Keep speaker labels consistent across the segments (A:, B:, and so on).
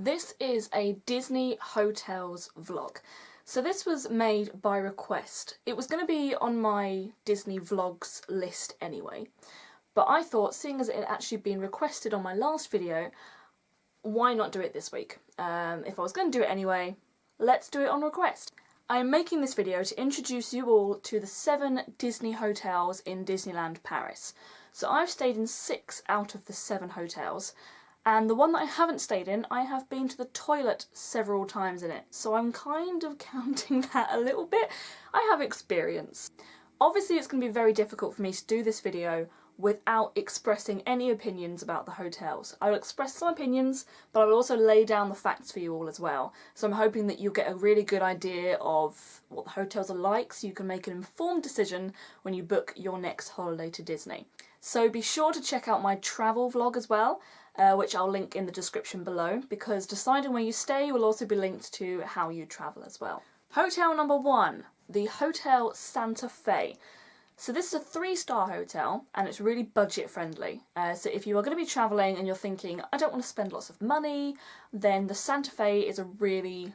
A: This is a Disney Hotels vlog. So this was made by request. It was going to be on my Disney vlogs list anyway, but I thought, seeing as it had actually been requested on my last video, why not do it this week? If I was going to do it anyway, let's do it on request. I am making this video to introduce you all to the 7 Disney hotels in Disneyland Paris. So I've stayed in 6 out of the 7 hotels, and the one that I haven't stayed in, I have been to the toilet several times in it, so I'm kind of counting that a little bit. I have experience. Obviously it's going to be very difficult for me to do this video without expressing any opinions about the hotels. I will express some opinions, but I will also lay down the facts for you all as well. So I'm hoping that you'll get a really good idea of what the hotels are like, so you can make an informed decision when you book your next holiday to Disney. So be sure to check out my travel vlog as well, which I'll link in the description below, because deciding where you stay will also be linked to how you travel as well. Hotel number 1, the Hotel Santa Fe. So this is a 3-star hotel, and it's really budget friendly. So if you are going to be travelling and you're thinking, I don't want to spend lots of money, then the Santa Fe is a really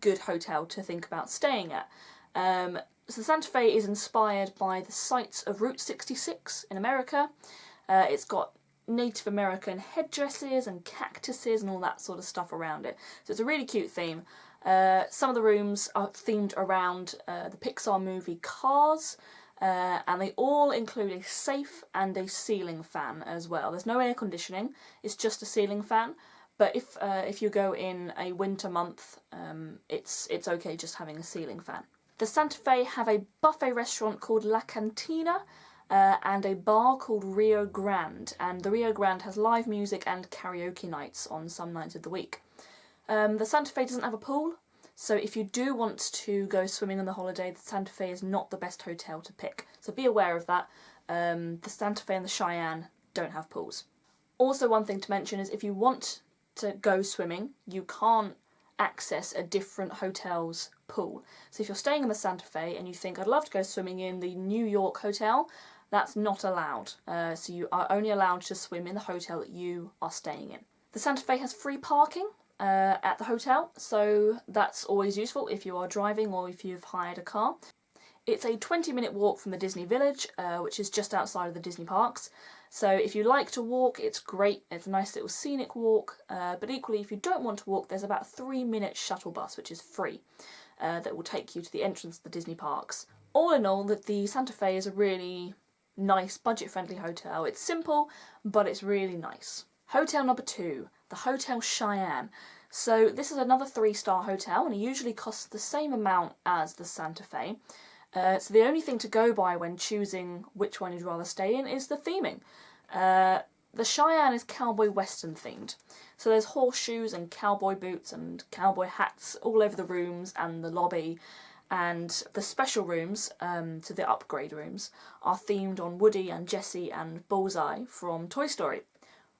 A: good hotel to think about staying at. So the Santa Fe is inspired by the sights of Route 66 in America. It's got Native American headdresses and cactuses and all that sort of stuff around it. So it's a really cute theme. Some of the rooms are themed around the Pixar movie Cars. And they all include a safe and a ceiling fan as well. There's no air conditioning, it's just a ceiling fan. But if you go in a winter month, it's okay just having a ceiling fan. The Santa Fe have a buffet restaurant called La Cantina and a bar called Rio Grande. And the Rio Grande has live music and karaoke nights on some nights of the week. The Santa Fe doesn't have a pool. So if you do want to go swimming on the holiday, the Santa Fe is not the best hotel to pick. So be aware of that. The Santa Fe and the Cheyenne don't have pools. Also, one thing to mention is if you want to go swimming, you can't access a different hotel's pool. So if you're staying in the Santa Fe and you think, I'd love to go swimming in the New York hotel, that's not allowed. So you are only allowed to swim in the hotel that you are staying in. The Santa Fe has free parking at the hotel, so that's always useful if you are driving or if you've hired a car. It's a 20-minute walk from the Disney Village, which is just outside of the Disney parks. So if you like to walk, it's great. It's a nice little scenic walk, but equally if you don't want to walk, there's about a 3-minute shuttle bus, which is free, that will take you to the entrance of the Disney parks. All in all, the Santa Fe is a really nice, budget-friendly hotel. It's simple, but it's really nice. Hotel number 2, the Hotel Cheyenne. So this is another 3-star hotel, and it usually costs the same amount as the Santa Fe. So the only thing to go by when choosing which one you'd rather stay in is the theming. The Cheyenne is cowboy western themed. So there's horseshoes and cowboy boots and cowboy hats all over the rooms and the lobby. And the special rooms, so the upgrade rooms, are themed on Woody and Jessie and Bullseye from Toy Story.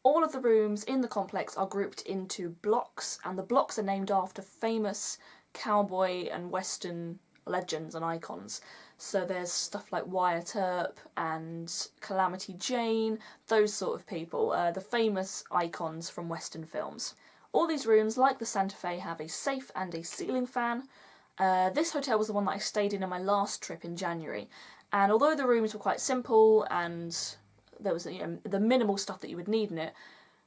A: All of the rooms in the complex are grouped into blocks, and the blocks are named after famous cowboy and western legends and icons. So there's stuff like Wyatt Earp and Calamity Jane, those sort of people, the famous icons from western films. All these rooms, like the Santa Fe, have a safe and a ceiling fan. This hotel was the one that I stayed in on my last trip in January, and although the rooms were quite simple and there was the minimal stuff that you would need in it,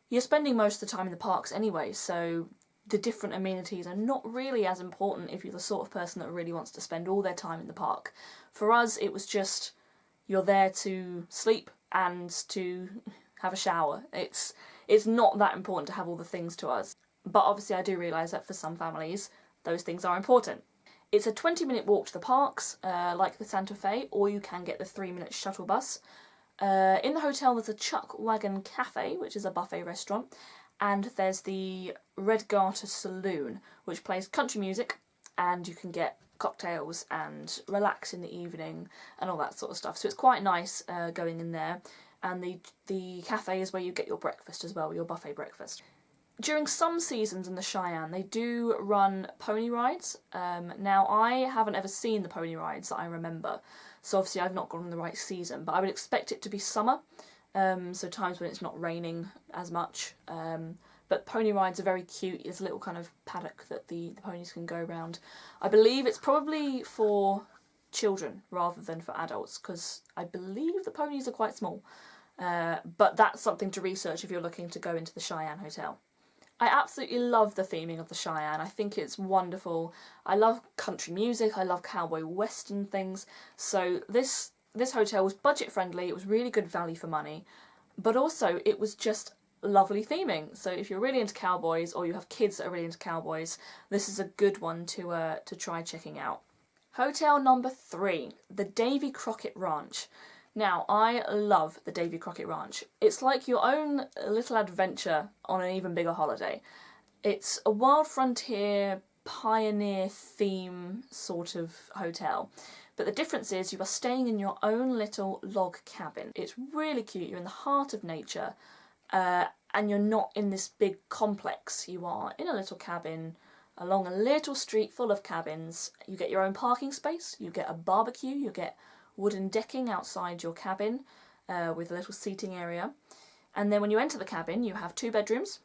A: you're spending most of the time in the parks anyway, so the different amenities are not really as important if you're the sort of person that really wants to spend all their time in the park. For us, it was just, you're there to sleep and to have a shower. It's not that important to have all the things to us. But obviously I do realise that for some families, those things are important. It's a 20-minute walk to the parks, like the Santa Fe, or you can get the 3-minute shuttle bus. In the hotel there's a Chuck Wagon Cafe, which is a buffet restaurant, and there's the Red Garter Saloon, which plays country music, and you can get cocktails and relax in the evening and all that sort of stuff. So it's quite nice going in there, and the cafe is where you get your breakfast as well, your buffet breakfast. During some seasons in the Cheyenne, they do run pony rides. Now, I haven't ever seen the pony rides that I remember, so obviously I've not gone in the right season, but I would expect it to be summer, so times when it's not raining as much. but pony rides are very cute. There's a little kind of paddock that the ponies can go around. I believe it's probably for children rather than for adults, because I believe the ponies are quite small. But that's something to research if you're looking to go into the Cheyenne Hotel. I absolutely love the theming of the Cheyenne. I think it's wonderful. I love country music, I love cowboy western things, so this hotel was budget friendly, it was really good value for money, but also it was just lovely theming. So if you're really into cowboys, or you have kids that are really into cowboys, this is a good one to try checking out. Hotel number 3, the Davy Crockett Ranch. Now, I love the Davy Crockett Ranch. It's like your own little adventure on an even bigger holiday. It's a wild frontier, pioneer theme sort of hotel. But the difference is you are staying in your own little log cabin. It's really cute. You're in the heart of nature, and you're not in this big complex. You are in a little cabin along a little street full of cabins. You get your own parking space, you get a barbecue, you get wooden decking outside your cabin with a little seating area. And then when you enter the cabin, you have 2 bedrooms.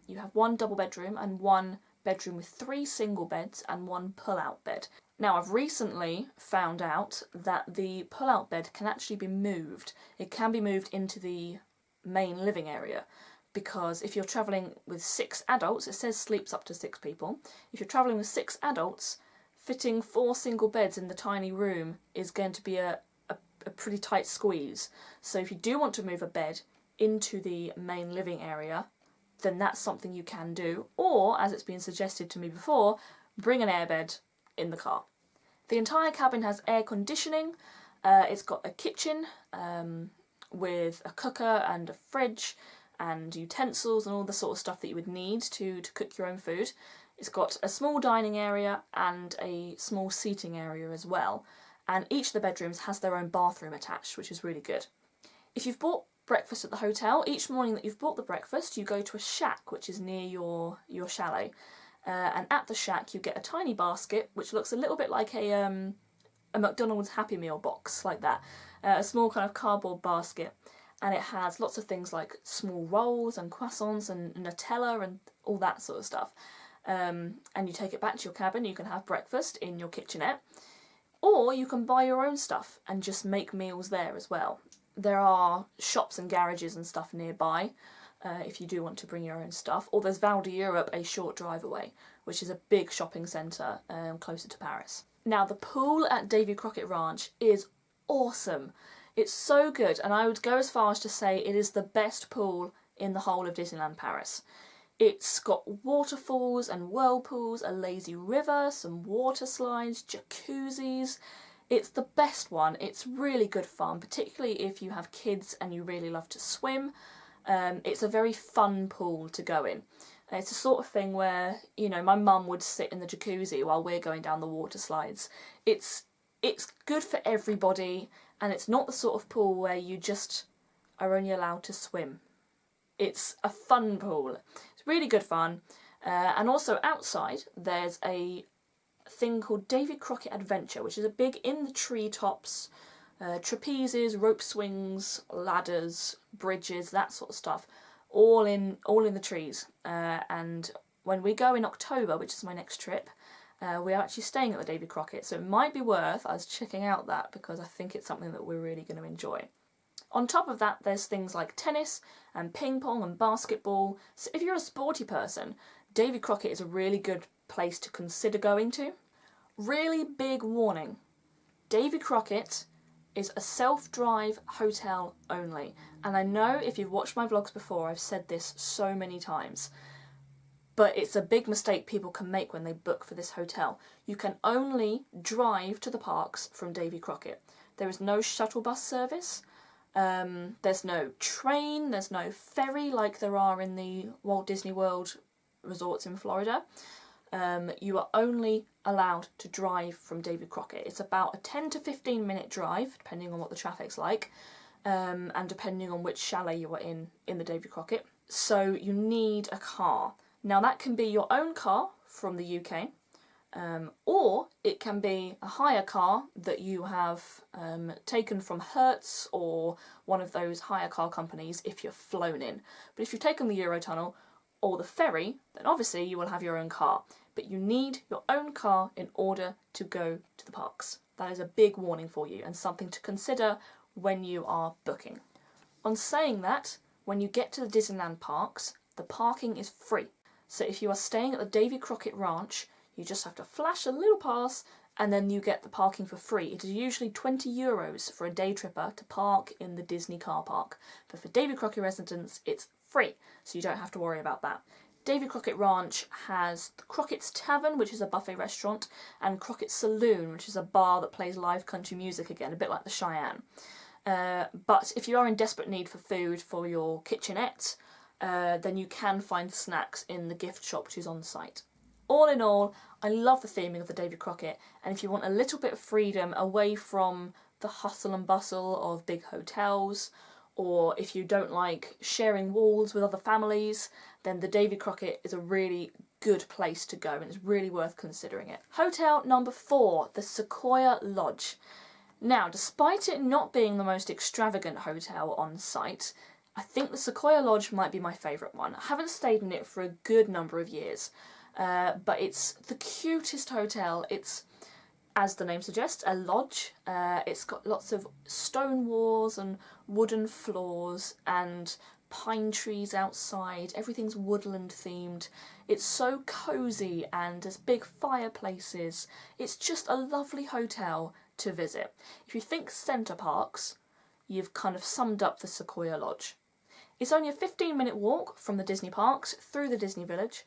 A: You have 1 double bedroom and 1 bedroom with 3 single beds and 1 pull-out bed. Now, I've recently found out that the pull-out bed can actually be moved. It can be moved into the main living area, because if you're travelling with 6 adults, it says sleeps up to 6 people. If you're travelling with 6 adults, fitting 4 single beds in the tiny room is going to be a pretty tight squeeze. So if you do want to move a bed into the main living area, then that's something you can do. Or, as it's been suggested to me before, bring an airbed in the car. The entire cabin has air conditioning. It's got a kitchen with a cooker and a fridge and utensils and all the sort of stuff that you would need to cook your own food. It's got a small dining area and a small seating area as well, and each of the bedrooms has their own bathroom attached, which is really good. If you've bought breakfast at the hotel, each morning that you've bought the breakfast, you go to a shack which is near your chalet, and at the shack you get a tiny basket which looks a little bit like a McDonald's Happy Meal box, like that, a small kind of cardboard basket, and it has lots of things like small rolls and croissants and Nutella and all that sort of stuff. And you take it back to your cabin. You can have breakfast in your kitchenette, or you can buy your own stuff and just make meals there as well. There are shops and garages and stuff nearby if you do want to bring your own stuff, or there's Val d'Europe a short drive away, which is a big shopping centre closer to Paris. Now, the pool at Davy Crockett Ranch is awesome. It's so good, and I would go as far as to say it is the best pool in the whole of Disneyland Paris. It's got waterfalls and whirlpools, a lazy river, some water slides, jacuzzis. It's the best one. It's really good fun, particularly if you have kids and you really love to swim. It's a very fun pool to go in. It's the sort of thing where, you know, my mum would sit in the jacuzzi while we're going down the water slides. It's good for everybody, and it's not the sort of pool where you just are only allowed to swim. It's a fun pool. Really good fun, and also outside there's a thing called Davy Crockett Adventure, which is a big in the treetops, trapezes, rope swings, ladders, bridges, that sort of stuff, all in the trees. And when we go in October, which is my next trip, we are actually staying at the Davy Crockett, so it might be worth us checking out that, because I think it's something that we're really going to enjoy. On top of that, there's things like tennis and ping pong and basketball. So if you're a sporty person, Davy Crockett is a really good place to consider going to. Really big warning. Davy Crockett is a self-drive hotel only. And I know if you've watched my vlogs before, I've said this so many times. But it's a big mistake people can make when they book for this hotel. You can only drive to the parks from Davy Crockett. There is no shuttle bus service. There's no train, there's no ferry like there are in the Walt Disney World resorts in Florida. You are only allowed to drive from Davy Crockett. It's about a 10 to 15 minute drive, depending on what the traffic's like, and depending on which chalet you are in the Davy Crockett. So you need a car. Now that can be your own car from the UK, or it can be a hire car that you have taken from Hertz or one of those hire car companies if you're flown in. But if you've taken the Eurotunnel, or the ferry, then obviously you will have your own car. But you need your own car in order to go to the parks. That is a big warning for you and something to consider when you are booking. On saying that, when you get to the Disneyland parks, the parking is free. So if you are staying at the Davy Crockett Ranch, you just have to flash a little pass and then you get the parking for free. It is usually €20 for a day tripper to park in the Disney car park. But for Davy Crockett residents, it's free, so you don't have to worry about that. Davy Crockett Ranch has the Crockett's Tavern, which is a buffet restaurant, and Crockett's Saloon, which is a bar that plays live country music again, a bit like the Cheyenne. But if you are in desperate need for food for your kitchenette, then you can find snacks in the gift shop, which is on site. All in all, I love the theming of the Davy Crockett, and if you want a little bit of freedom away from the hustle and bustle of big hotels, or if you don't like sharing walls with other families, then the Davy Crockett is a really good place to go and it's really worth considering it. Hotel number 4, the Sequoia Lodge. Now, despite it not being the most extravagant hotel on site, I think the Sequoia Lodge might be my favourite one. I haven't stayed in it for a good number of years, but it's the cutest hotel. It's, as the name suggests, a lodge. It's got lots of stone walls and wooden floors and pine trees outside. Everything's woodland themed. It's so cosy and there's big fireplaces. It's just a lovely hotel to visit. If you think Centre Parks, you've kind of summed up the Sequoia Lodge. It's only a 15-minute walk from the Disney parks through the Disney Village,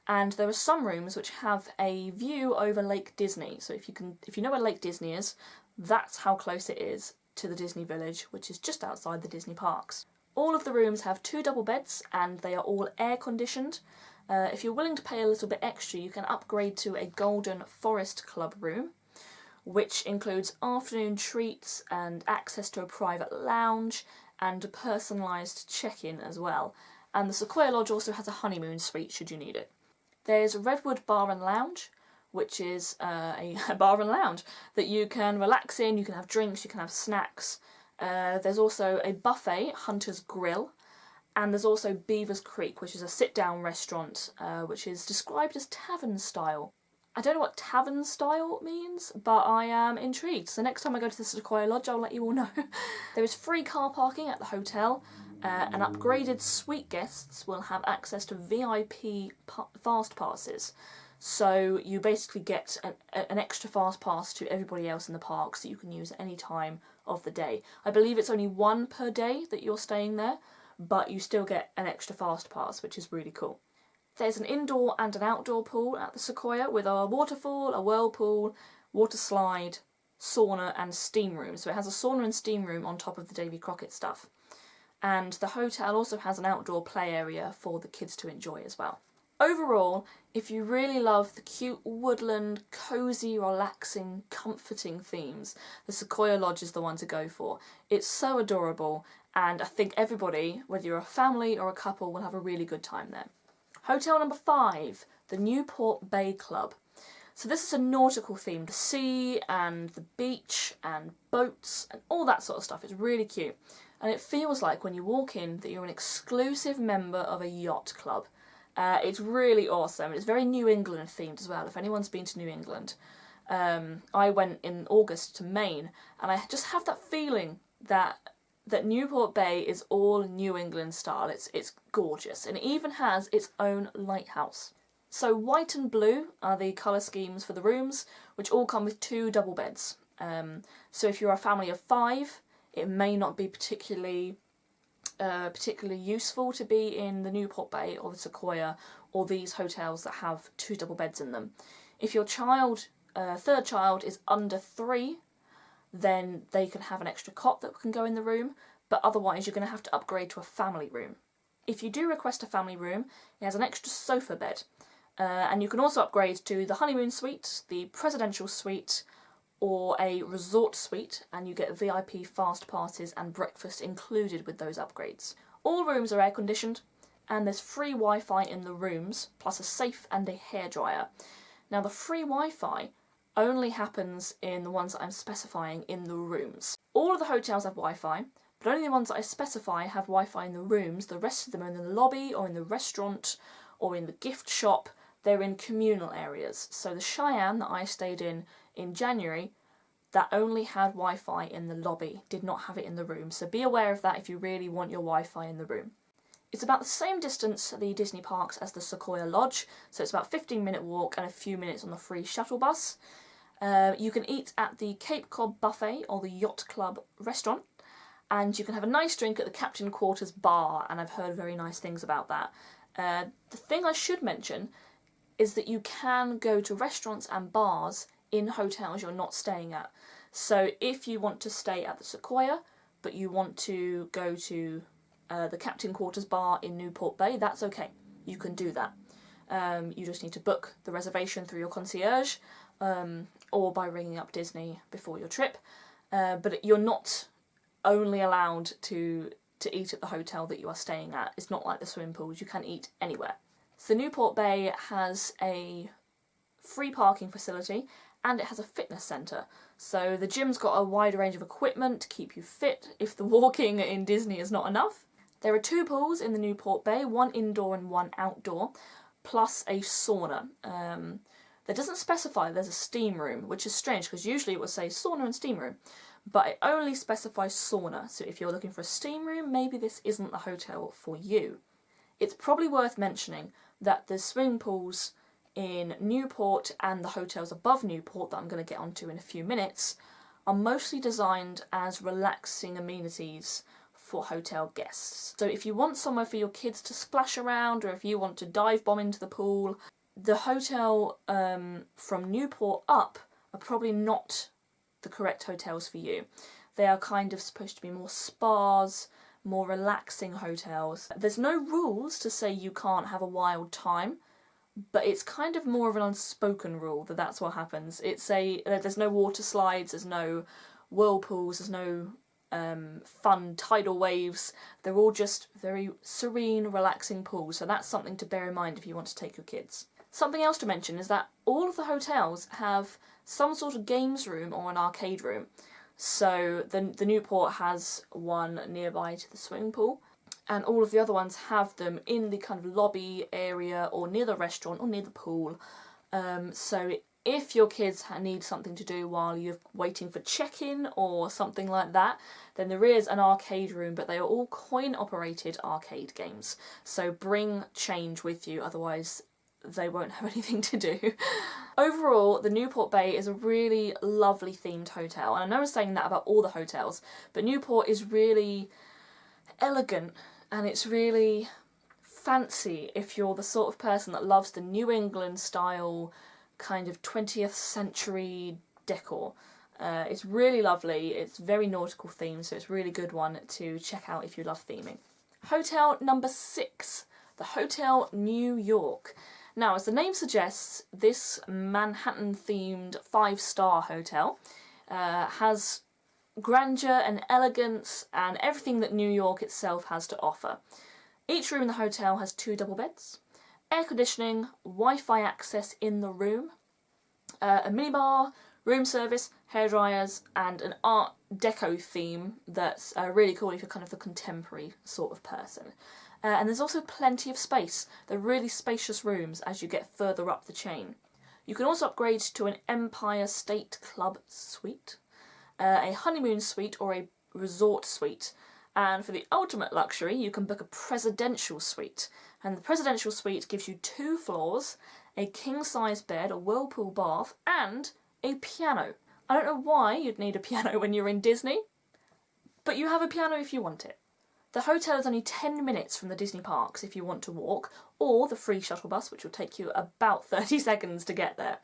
A: and there are some rooms which have a view over Lake Disney. So if you know where Lake Disney is, that's how close it is to the Disney Village, which is just outside the Disney parks. All of the rooms have 2 double beds and they are all air conditioned. If you're willing to pay a little bit extra, you can upgrade to a Golden Forest Club room, which includes afternoon treats and access to a private lounge and a personalised check-in as well. And the Sequoia Lodge also has a honeymoon suite should you need it. There's Redwood Bar and Lounge, which is a bar and lounge that you can relax in, you can have drinks, you can have snacks. There's also a buffet, Hunter's Grill, and there's also Beaver's Creek, which is a sit-down restaurant, which is described as tavern style. I don't know what tavern style means, but I am intrigued. So next time I go to the Sequoia Lodge, I'll let you all know. There is free car parking at the hotel, and upgraded suite guests will have access to VIP fast passes. So you basically get an extra fast pass to everybody else in the park that you can use at any time of the day. I believe it's only 1 per day that you're staying there, but you still get an extra fast pass, which is really cool. There's an indoor and an outdoor pool at the Sequoia with a waterfall, a whirlpool, water slide, sauna and steam room. So it has a sauna and steam room on top of the Davy Crockett stuff. And the hotel also has an outdoor play area for the kids to enjoy as well. Overall, if you really love the cute woodland, cosy, relaxing, comforting themes, the Sequoia Lodge is the one to go for. It's so adorable and I think everybody, whether you're a family or a couple, will have a really good time there. Hotel number 5, the Newport Bay Club. So this is a nautical theme, the sea and the beach and boats and all that sort of stuff. It's really cute. And it feels like when you walk in that you're an exclusive member of a yacht club. It's really awesome. It's very New England themed as well, if anyone's been to New England. I went in August to Maine and I just have that feeling that Newport Bay is all New England style. It's gorgeous and it even has its own lighthouse. So white and blue are the colour schemes for the rooms, which all come with 2 double beds. So if you're a family of 5, it may not be particularly useful to be in the Newport Bay or the Sequoia or these hotels that have 2 double beds in them. If your third child is under 3, then they can have an extra cot that can go in the room, but otherwise you're going to have to upgrade to a family room. If you do request a family room, it has an extra sofa bed, and you can also upgrade to the honeymoon suite, the presidential suite, or a resort suite, and you get VIP fast passes and breakfast included with those upgrades. All rooms are air conditioned, and there's free Wi-Fi in the rooms, plus a safe and a hairdryer. Now the free Wi-Fi only happens in the ones that I'm specifying in the rooms. All of the hotels have Wi-Fi, but only the ones that I specify have Wi-Fi in the rooms. The rest of them are in the lobby or in the restaurant or in the gift shop. They're in communal areas. So the Cheyenne that I stayed in January, that only had Wi-Fi in the lobby, did not have it in the room. So be aware of that if you really want your Wi-Fi in the room. It's about the same distance at the Disney parks as the Sequoia Lodge, so it's about a 15-minute walk and a few minutes on the free shuttle bus. You can eat at the Cape Cod Buffet or the Yacht Club restaurant, and you can have a nice drink at the Captain Quarters bar, and I've heard very nice things about that. The thing I should mention is that you can go to restaurants and bars in hotels you're not staying at. So if you want to stay at the Sequoia, but you want to go to the Captain Quarters bar in Newport Bay, that's okay. You can do that. You just need to book the reservation through your concierge or by ringing up Disney before your trip. But you're not only allowed to eat at the hotel that you are staying at. It's not like the swimming pools. You can eat anywhere. So Newport Bay has a free parking facility and it has a fitness centre. So the gym's got a wide range of equipment to keep you fit if the walking in Disney is not enough. There are 2 pools in the Newport Bay, one indoor and one outdoor, plus a sauna. That doesn't specify there's a steam room, which is strange because usually it would say sauna and steam room, but it only specifies sauna. So if you're looking for a steam room, maybe this isn't the hotel for you. It's probably worth mentioning that the swimming pools in Newport and the hotels above Newport that I'm going to get onto in a few minutes are mostly designed as relaxing amenities for hotel guests. So if you want somewhere for your kids to splash around, or if you want to dive bomb into the pool, the hotel from Newport up are probably not the correct hotels for you. They are kind of supposed to be more spas, more relaxing hotels. There's no rules to say you can't have a wild time, but it's kind of more of an unspoken rule that that's what happens. There's no water slides, there's no whirlpools, there's no fun tidal waves. They're all just very serene, relaxing pools, so that's something to bear in mind if you want to take your kids. Something else to mention is that all of the hotels have some sort of games room or an arcade room. So the Newport has one nearby to the swimming pool, and all of the other ones have them in the kind of lobby area or near the restaurant or near the pool. So if your kids need something to do while you're waiting for check-in or something like that, then there is an arcade room, but they are all coin-operated arcade games. So bring change with you, otherwise they won't have anything to do. Overall, the Newport Bay is a really lovely themed hotel, and I know I'm saying that about all the hotels, but Newport is really elegant and it's really fancy if you're the sort of person that loves the New England style kind of 20th century decor. It's really lovely, it's very nautical themed, so it's a really good one to check out if you love theming. Hotel number 6, the Hotel New York. Now, as the name suggests, this Manhattan-themed 5-star hotel has grandeur and elegance and everything that New York itself has to offer. Each room in the hotel has 2 double beds, air conditioning, Wi-Fi access in the room, a minibar, room service, hairdryers, and an Art Deco theme that's really cool if you're kind of the contemporary sort of person. And there's also plenty of space. They're really spacious rooms as you get further up the chain. You can also upgrade to an Empire State Club suite, a honeymoon suite or a resort suite. And for the ultimate luxury, you can book a presidential suite. And the presidential suite gives you 2 floors, a king-size bed, a whirlpool bath, and a piano. I don't know why you'd need a piano when you're in Disney, but you have a piano if you want it. The hotel is only 10 minutes from the Disney parks if you want to walk, or the free shuttle bus, which will take you about 30 seconds to get there.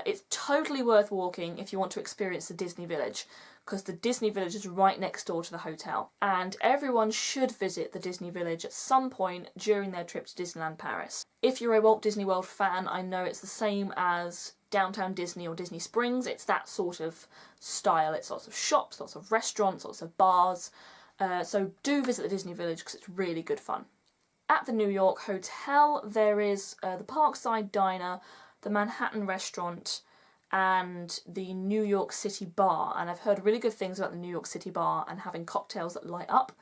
A: It's totally worth walking if you want to experience the Disney Village, because the Disney Village is right next door to the hotel, and everyone should visit the Disney Village at some point during their trip to Disneyland Paris. If you're a Walt Disney World fan, I know it's the same as Downtown Disney or Disney Springs. It's that sort of style. It's lots of shops, lots of restaurants, lots of bars. So do visit the Disney Village because it's really good fun. At the New York Hotel, there is the Parkside Diner, the Manhattan Restaurant, and the New York City bar, and I've heard really good things about the New York City bar and having cocktails that light up.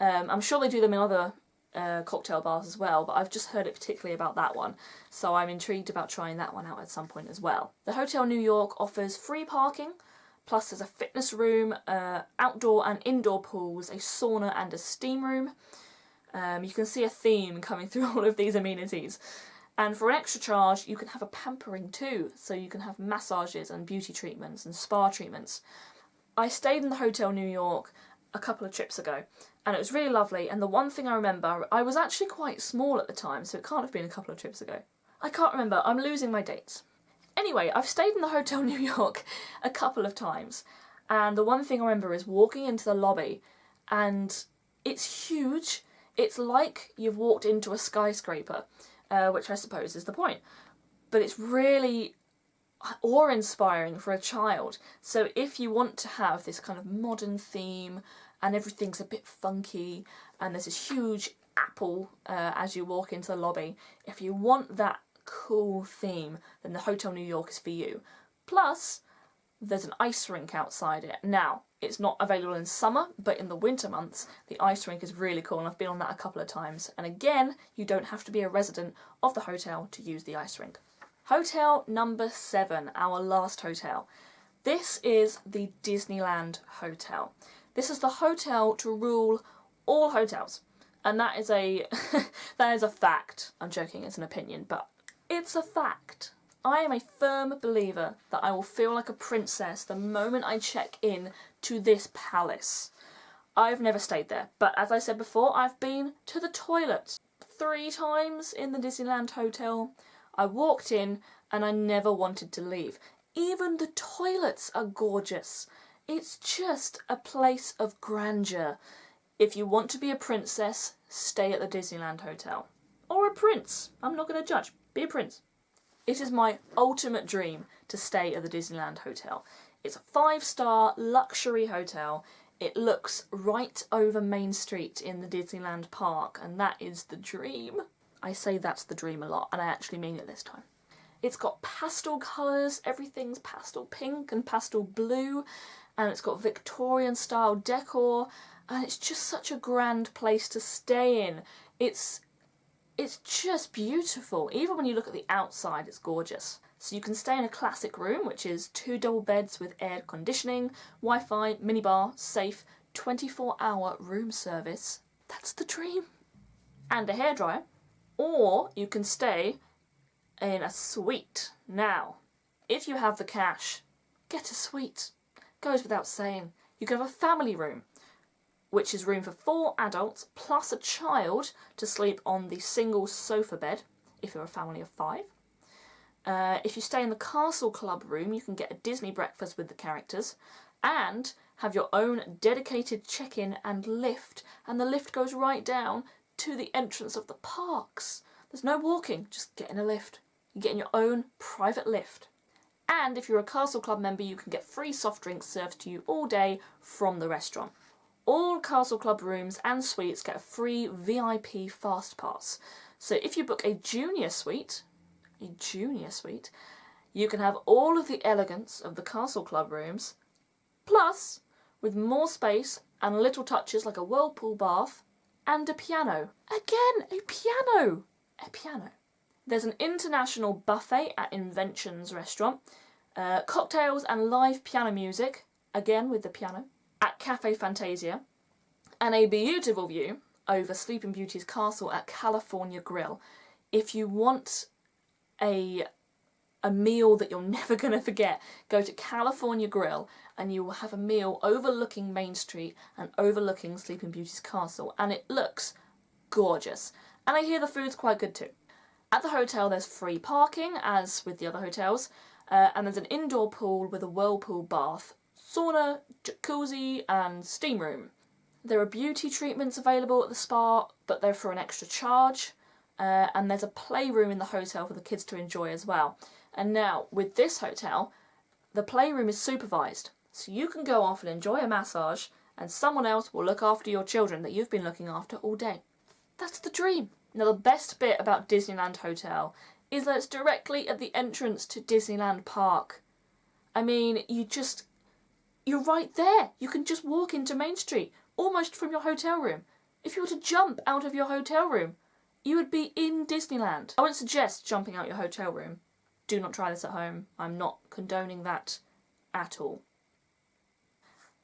A: I'm sure they do them in other cocktail bars as well, but I've just heard it particularly about that one, so I'm intrigued about trying that one out at some point as well. The Hotel New York offers free parking, plus there's a fitness room, outdoor and indoor pools, a sauna and a steam room. You can see a theme coming through all of these amenities. And for an extra charge, you can have a pampering too, so you can have massages and beauty treatments and spa treatments. I stayed in the Hotel New York a couple of trips ago, and it was really lovely, and the one thing I remember, I was actually quite small at the time, so it can't have been a couple of trips ago. I can't remember, I'm losing my dates. Anyway, I've stayed in the Hotel New York a couple of times, and the one thing I remember is walking into the lobby, and it's huge. It's like you've walked into a skyscraper, which I suppose is the point. But it's really awe-inspiring for a child. So if you want to have this kind of modern theme and everything's a bit funky and there's this huge apple as you walk into the lobby, if you want that cool theme, then the Hotel New York is for you. Plus, there's an ice rink outside it. Now, it's not available in summer, but in the winter months, the ice rink is really cool, and I've been on that a couple of times. And again, you don't have to be a resident of the hotel to use the ice rink. Hotel number 7, our last hotel. This is the Disneyland Hotel. This is the hotel to rule all hotels. And that is a that is a fact. I'm joking, it's an opinion, but it's a fact. I am a firm believer that I will feel like a princess the moment I check in to this palace. I've never stayed there, but as I said before, I've been to the toilet 3 times in the Disneyland Hotel. I walked in and I never wanted to leave. Even the toilets are gorgeous. It's just a place of grandeur. If you want to be a princess, stay at the Disneyland Hotel. Or a prince. I'm not going to judge. Be a prince. It is my ultimate dream to stay at the Disneyland Hotel. It's a 5-star luxury hotel. It looks right over Main Street in the Disneyland park, and that is the dream. I say that's the dream a lot, and I actually mean it this time. It's got pastel colours, everything's pastel pink and pastel blue, and it's got Victorian style decor, and it's just such a grand place to stay in. It's just beautiful. Even when you look at the outside, it's gorgeous. So you can stay in a classic room, which is 2 double beds with air conditioning, Wi-Fi, minibar, safe, 24-hour room service. That's the dream. And a hairdryer. Or you can stay in a suite. Now, if you have the cash, get a suite. Goes without saying. You can have a family room, which is room for 4 adults plus a child to sleep on the single sofa bed, if you're a family of 5. If you stay in the Castle Club room, you can get a Disney breakfast with the characters, and have your own dedicated check-in and lift, and the lift goes right down to the entrance of the parks. There's no walking, just get in a lift. You get in your own private lift. And if you're a Castle Club member, you can get free soft drinks served to you all day from the restaurant. All Castle Club rooms and suites get a free VIP fast pass. So if you book a junior suite, you can have all of the elegance of the Castle Club rooms, plus with more space and little touches like a whirlpool bath and a piano. Again, a piano! A piano. There's an international buffet at Inventions restaurant, cocktails and live piano music, again with the piano, at Cafe Fantasia, and a beautiful view over Sleeping Beauty's castle at California Grill. If you want a meal that you're never going to forget, go to California Grill and you will have a meal overlooking Main Street and overlooking Sleeping Beauty's castle, and it looks gorgeous. And I hear the food's quite good too. At the hotel there's free parking, as with the other hotels, and there's an indoor pool with a whirlpool bath, sauna, jacuzzi and steam room. There are beauty treatments available at the spa, but they're for an extra charge, and there's a playroom in the hotel for the kids to enjoy as well. And now, with this hotel, the playroom is supervised, so you can go off and enjoy a massage, and someone else will look after your children that you've been looking after all day. That's the dream. Now, the best bit about Disneyland Hotel is that it's directly at the entrance to Disneyland Park. I mean, you're right there. You can just walk into Main Street, almost from your hotel room. If you were to jump out of your hotel room, you would be in Disneyland. I wouldn't suggest jumping out your hotel room. Do not try this at home. I'm not condoning that at all.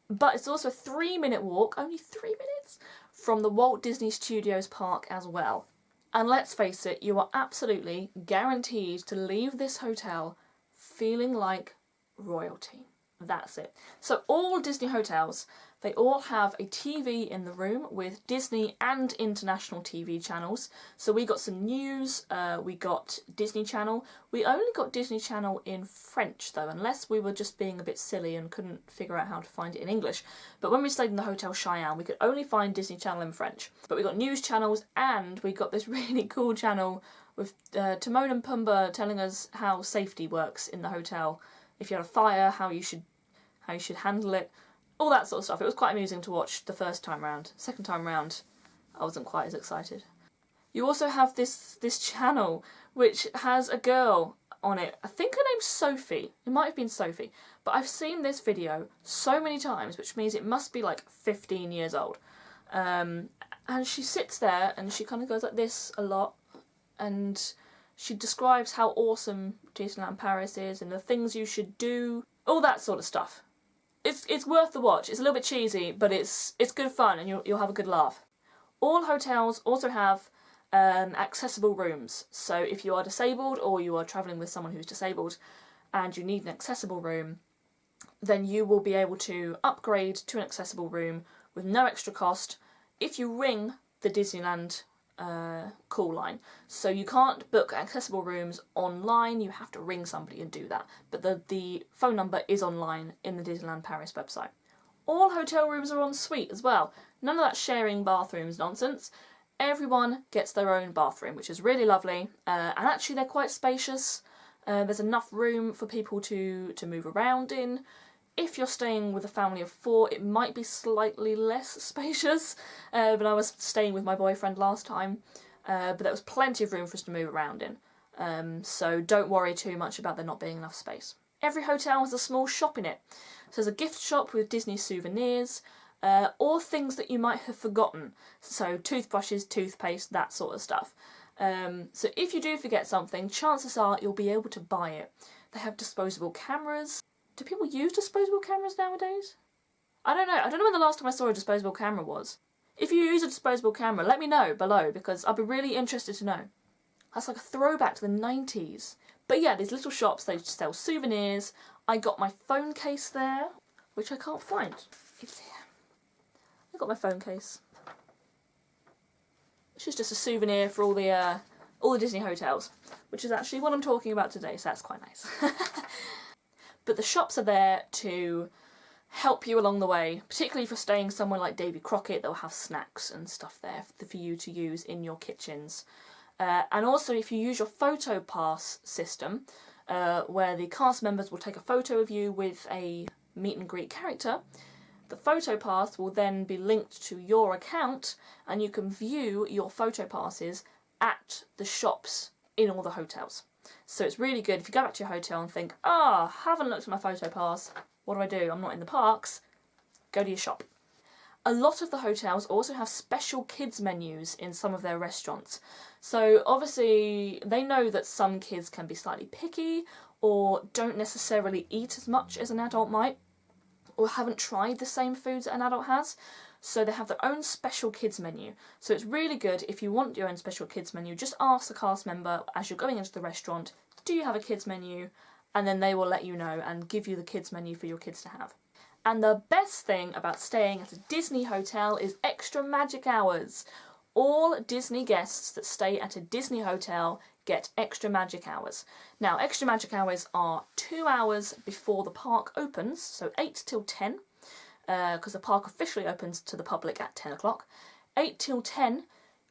A: But it's also a 3-minute walk, only 3 minutes, from the Walt Disney Studios park as well. And let's face it, you are absolutely guaranteed to leave this hotel feeling like royalty. That's it. So all Disney hotels, they all have a TV in the room with Disney and international TV channels. So we got some news, we got Disney Channel. We only got Disney Channel in French though, unless we were just being a bit silly and couldn't figure out how to find it in English. But when we stayed in the Hotel Cheyenne, we could only find Disney Channel in French. But we got news channels, and we got this really cool channel with Timon and Pumbaa telling us how safety works in the hotel. If you had a fire, how you should handle it, all that sort of stuff. It was quite amusing to watch the first time round. Second time round, I wasn't quite as excited. You also have this channel which has a girl on it. I think her name's Sophie. It might have been Sophie, but I've seen this video so many times, which means it must be like 15 years old. And she sits there and she kind of goes like this a lot, and she describes how awesome Disneyland Paris is and the things you should do, all that sort of stuff. It's worth the watch. It's a little bit cheesy, but it's good fun and you'll have a good laugh. All hotels also have accessible rooms. So if you are disabled or you are travelling with someone who's disabled and you need an accessible room, then you will be able to upgrade to an accessible room with no extra cost if you ring the Disneyland call line. So you can't book accessible rooms online, you have to ring somebody and do that. But the phone number is online in the Disneyland Paris website. All hotel rooms are en suite as well. None of that sharing bathrooms nonsense. Everyone gets their own bathroom, which is really lovely. And actually they're quite spacious. There's enough room for people to move around in. If you're staying with a family of 4, it might be slightly less spacious, but I was staying with my boyfriend last time, but there was plenty of room for us to move around in, so don't worry too much about there not being enough space. Every hotel has a small shop in it, so there's a gift shop with Disney souvenirs, or things that you might have forgotten, so toothbrushes, toothpaste, that sort of stuff. So if you do forget something, chances are you'll be able to buy it. They have disposable cameras. Do people use disposable cameras nowadays? I don't know. I don't know when the last time I saw a disposable camera was. If you use a disposable camera, let me know below, because I'll be really interested to know. That's like a throwback to the 90s. But yeah, these little shops, they sell souvenirs. I got my phone case there, which I can't find. It's here. I got my phone case. Which is just a souvenir for all the Disney hotels, which is actually what I'm talking about today, so that's quite nice. But the shops are there to help you along the way, particularly if you're staying somewhere like Davy Crockett. They'll have snacks and stuff there for you to use in your kitchens. And also if you use your photo pass system, where the cast members will take a photo of you with a meet and greet character, the photo pass will then be linked to your account and you can view your photo passes at the shops in all the hotels. So it's really good if you go back to your hotel and think, haven't looked at my photo pass, what do? I'm not in the parks. Go to your shop. A lot of the hotels also have special kids menus in some of their restaurants. So obviously they know that some kids can be slightly picky or don't necessarily eat as much as an adult might, or haven't tried the same foods that an adult has. So they have their own special kids menu. So it's really good if you want your own special kids menu, just ask the cast member as you're going into the restaurant, do you have a kids menu? And then they will let you know and give you the kids menu for your kids to have. And the best thing about staying at a Disney hotel is extra magic hours. All Disney guests that stay at a Disney hotel get extra magic hours. Now, extra magic hours are 2 hours before the park opens, so 8 till 10. Because the park officially opens to the public at 10 o'clock. 8 till 10,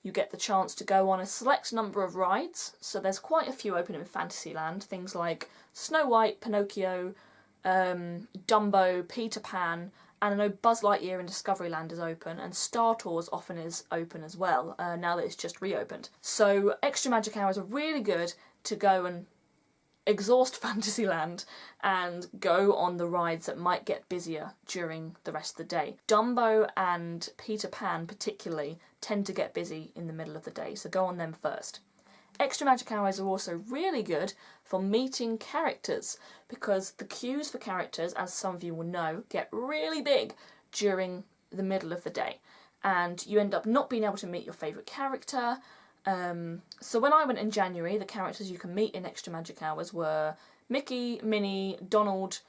A: you get the chance to go on a select number of rides. So there's quite a few open in Fantasyland. Things like Snow White, Pinocchio, Dumbo, Peter Pan, and I know Buzz Lightyear in Discoveryland is open, and Star Tours often is open as well, now that it's just reopened. So extra magic hours are really good to go and exhaust Fantasyland and go on the rides that might get busier during the rest of the day. Dumbo and Peter Pan particularly tend to get busy in the middle of the day, so go on them first. Extra Magic Hours are also really good for meeting characters, because the queues for characters, as some of you will know, get really big during the middle of the day, and you end up not being able to meet your favourite character. So when I went in January, the characters you can meet in Extra Magic Hours were Mickey, Minnie, Donald,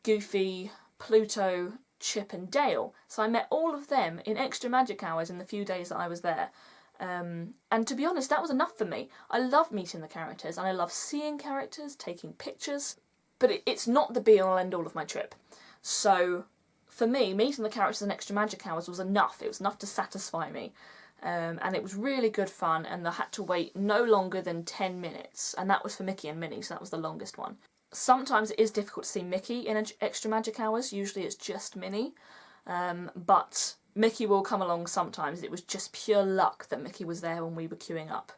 A: Goofy, Pluto, Chip and Dale. So I met all of them in Extra Magic Hours in the few days that I was there. And to be honest, that was enough for me. I love meeting the characters and I love seeing characters, taking pictures, but it's not the be-all and end-all of my trip. So for me, meeting the characters in Extra Magic Hours was enough. It was enough to satisfy me. And it was really good fun, and I had to wait no longer than 10 minutes, and that was for Mickey and Minnie, so that was the longest one. Sometimes it is difficult to see Mickey in Extra Magic Hours, usually it's just Minnie, but Mickey will come along sometimes. It was just pure luck that Mickey was there when we were queuing up.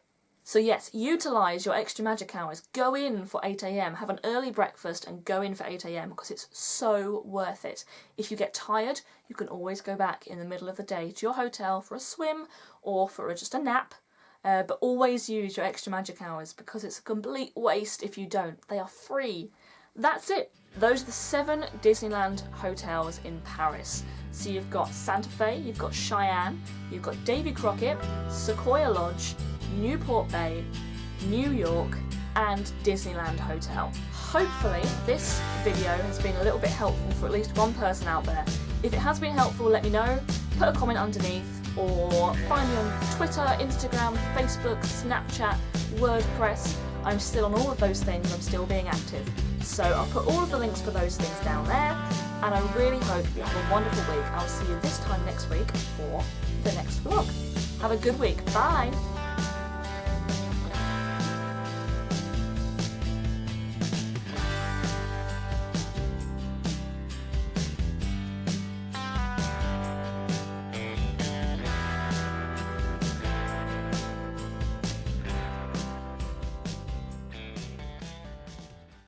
A: So yes, utilise your Extra Magic Hours, go in for 8 AM, have an early breakfast and go in for 8 AM because it's so worth it. If you get tired, you can always go back in the middle of the day to your hotel for a swim or for just a nap, but always use your Extra Magic Hours because it's a complete waste if you don't. They are free. That's it. Those are the 7 Disneyland hotels in Paris. So you've got Santa Fe, you've got Cheyenne, you've got Davy Crockett, Sequoia Lodge, Newport Bay, New York and Disneyland Hotel. Hopefully this video has been a little bit helpful for at least one person out there. If it has been helpful, let me know, put a comment underneath, or find me on Twitter, Instagram, Facebook, Snapchat, WordPress. I'm still on all of those things, I'm still being active. So I'll put all of the links for those things down there, and I really hope you have a wonderful week. I'll see you this time next week for the next vlog. Have a good week. Bye!